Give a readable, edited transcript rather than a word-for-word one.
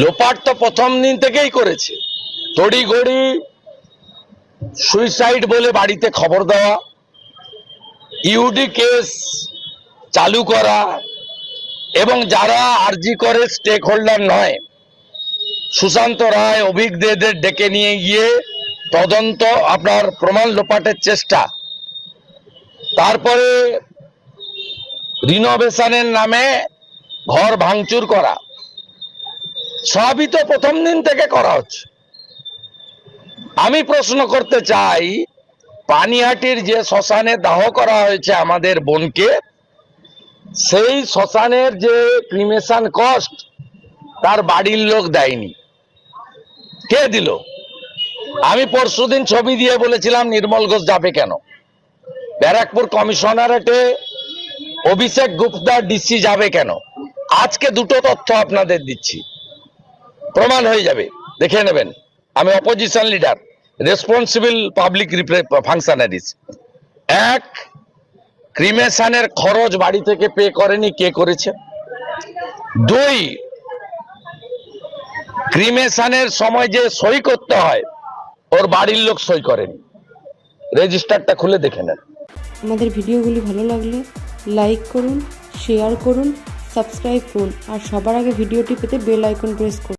লোপাট তো প্রথম দিন থেকেই করেছে। তড়িঘড়ি সুইসাইড বলে বাড়িতে খবর দেওয়া, ইউডি কেস চালু করা, এবং যারা আরজি করে স্টেক হোল্ডার নয়, সুশান্ত রায়, অভিজ্ঞদের ডেকে নিয়ে গিয়ে তদন্ত, আপনার প্রমাণ লোপাটের চেষ্টা, তারপরে রিনোভেশনের নামে ঘর ভাঙচুর করা, সবই তো প্রথম দিন থেকে করা হচ্ছে। আমি প্রশ্ন করতে চাই, পানিহাটির যে শ্মশানে দাহ করা হয়েছে আমাদের বোনকে, সেই শ্মশানের যে ক্রিমেশন কস্ট তার বাড়ির লোক দেয়নি, কে দিল? আমি পরশুদিন ছবি দিয়ে বলেছিলাম নির্মল ঘোষ যাবে কেন? ব্যারাকপুর কমিশনারেটে অভিষেক গুপ্তা ডিসি যাবে কেন? আজকে দুটো তথ্য আপনাদের দিচ্ছি, প্রমাণ হয়ে যাবে, দেখে নেবেন। আমি opposition leader, responsible public functionaries. এক, ক্রিমেশনের খরচ বাড়ি থেকে পে করেনি, কে করেছে? দুই, ক্রিমেশনের সময় যে সই করতে হয় ওর বাড়ির লোক সই করেনি। রেজিস্টারটা খুলে দেখে নেন। আমাদের ভিডিওগুলি ভালো লাগলে লাইক করুন, শেয়ার করুন, সাবস্ক্রাইব করুন আর সবার আগে ভিডিওটি পেতে বেল আইকন প্রেস করুন।